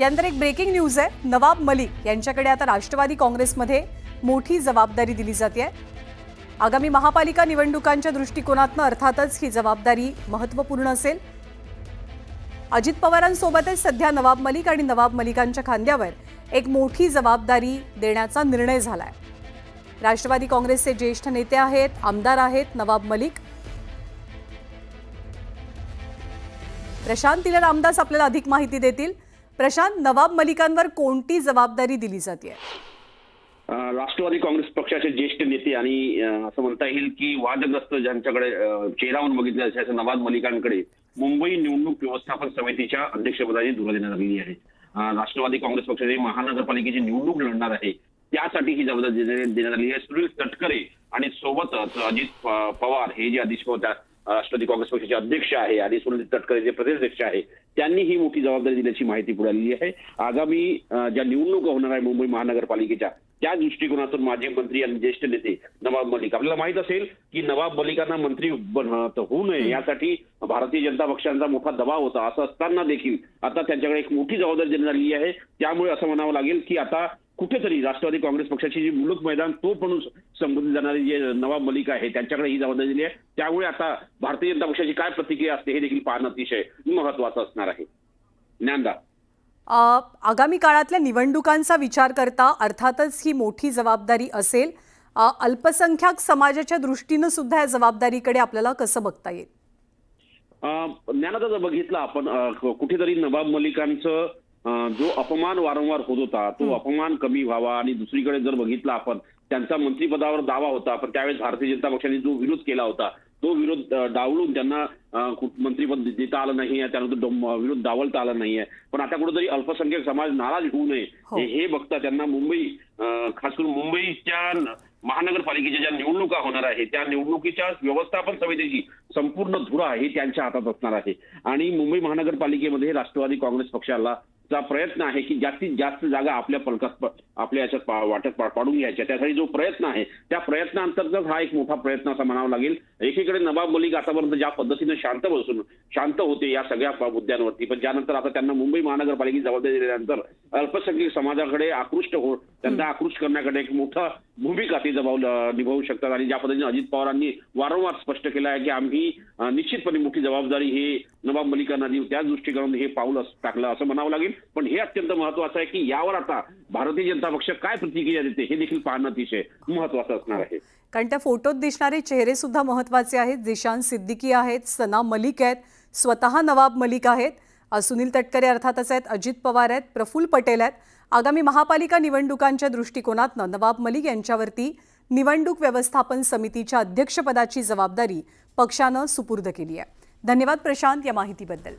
यानंतर एक breaking news आहे। नवाब मलिक यांच्याकडे आता राष्ट्रवादी काँग्रेसमध्ये मोठी जबाबदारी दिली जाते। आगामी महापालिका निवडणुकांच्या दृष्टिकोनातून अर्थातच ही जबाबदारी महत्त्वपूर्ण असेल। अजित पवारांसोबतच सध्या नवाब मलिक आणि नवाब मलिकांच्या खांद्यावर एक मोठी जबाबदारी देण्याचा निर्णय झालाय। राष्ट्रवादी काँग्रेसचे ज्येष्ठ नेते आहेत, आमदार आहेत नवाब मलिक। प्रशांत रामदास आपल्याला अधिक माहिती देतील। प्रशांत, नवाब मलिकांवर कोणती जबाबदारी दिली जाते? राष्ट्रवादी काँग्रेस पक्षाचे ज्येष्ठ नेते आणि असं म्हणता येईल की वादग्रस्त ज्यांच्याकडे चेहरा म्हणून बघितलं अशा नवाब मलिकांकडे मुंबई निवडणूक व्यवस्थापन समितीच्या अध्यक्षपदाची धुरा देण्यात आलेली आहे। राष्ट्रवादी काँग्रेस पक्षाची महानगरपालिकेची निवडणूक लढणार आहे, त्यासाठी ही जबाबदारी देण्यात आली आहे। सुनील तटकरे आणि सोबतच अजित पवार हे जे राष्ट्रवादी काँग्रेस पक्षाचे अध्यक्ष आहे आणि सुनील तटकरे जे प्रदेशाध्यक्ष आहे, त्यांनी ही मोठी जबाबदारी दिल्याची माहिती पुढे आलेली आहे। आगामी ज्या निवडणुका होणार आहे मुंबई महानगरपालिकेच्या, त्या दृष्टिकोनातून माजी मंत्री आणि ज्येष्ठ नेते नवाब मलिक, आपल्याला माहित असेल की नवाब मलिकांना मंत्री होऊ नये यासाठी भारतीय जनता पक्षाचा मोठा दबाव होता। असं असताना देखील आता त्यांच्याकडे एक मोठी जबाबदारी देण्यात आली आहे। त्यामुळे असं म्हणावं लागेल की आता कुठेतरी राष्ट्रवादी काँग्रेस पक्षाची जी मुलुक मैदान तो पण संबोधित जाणारे जे नवाब मलिक आहे त्यांच्याकडे ही जबाबदारी दिली आहे। त्यामुळे आता भारतीय जनता पक्षाची काय प्रतिक्रिया असते हे देखील पाहणं अतिशय महत्त्वाचं असणार आहे। ज्ञानदा, आगामी काळातल्या निवडणुकांचा विचार करता अर्थातच ही मोठी जबाबदारी असेल। अल्पसंख्याक समाजाच्या दृष्टीने सुद्धा या जबाबदारीकडे आपल्याला कसं बघता येईल? ज्ञानदा, जर बघितलं आपण कुठेतरी नवाब मलिकांचं जो अपमान वारंवार होत होता तो अपमान कमी व्हावा, आणि दुसरीकडे जर बघितलं आपण त्यांचा मंत्रिपदावर दावा होता, पण त्यावेळेस भारतीय जनता पक्षाने जो विरोध केला होता तो विरोध डावलून त्यांना मंत्रिपद देता आलं नाहीये, त्यानंतर विरोध डावलता आला नाहीये। पण आता कुठेतरी अल्पसंख्याक समाज नाराज होऊ नये हे बघता त्यांना मुंबई, खास करून मुंबईच्या महानगरपालिकेच्या ज्या निवडणुका होणार आहे त्या निवडणुकीच्या व्यवस्थापन समितीची संपूर्ण धुरा ही त्यांच्या हातात असणार आहे। आणि मुंबई महानगरपालिकेमध्ये राष्ट्रवादी काँग्रेस पक्षाला प्रयत्न आहे की जास्तीत जास्त जागा आपल्या याच्यात वाटत पाडून घ्यायच्या। त्यासाठी जो प्रयत्न आहे त्या प्रयत्नांतर्गत हा एक मोठा प्रयत्न असं म्हणावं लागेल। एकीकडे नवाब मलिक आतापर्यंत ज्या पद्धतीने शांत होते या सगळ्या मुद्द्यांवरती, पण ज्यानंतर आता त्यांना मुंबई महानगरपालिकेची जबाबदारी दिल्यानंतर अल्पसंख्याक समाजाकडे त्यांना आकृष्ट करण्याकडे एक मोठा भूमिका ते निभावू शकतात। आणि ज्या पद्धतीने अजित पवारांनी वारंवार स्पष्ट केलं आहे की आम्ही निश्चितपणे मोठी जबाबदारी हे नवाब मलिकांना देऊ, त्या दृष्टीकोनातून हे पाऊल टाकलं असं म्हणावं लागेल। पण हे अत्यंत महत्त्वाचं आहे की यावर आता भारतीय जनता पक्ष काय प्रतिक्रिया देते हे देखील पाहणं अतिशय महत्त्वाचं असणार आहे। कारण त्या फोटोत दिसणारे चेहरे सुद्धा महत्त्वाचे आहेत। जिशान सिद्दीकी आहेत, सना मलिक आहेत, स्वतः नवाब मलिक आहेत, सुनील तटकरे अर्थातच आहेत, अजित पवार आहेत, प्रफुल्ल पटेल आहेत। आगामी महापालिका निवडणुकांच्या दृष्टिकोनातून नवाब मलिक यांच्यावरती निवडणूक व्यवस्थापन समितीच्या अध्यक्षपदाची जबाबदारी पक्षानं सुपूर्द केली आहे। धन्यवाद प्रशांत या माहितीबद्दल।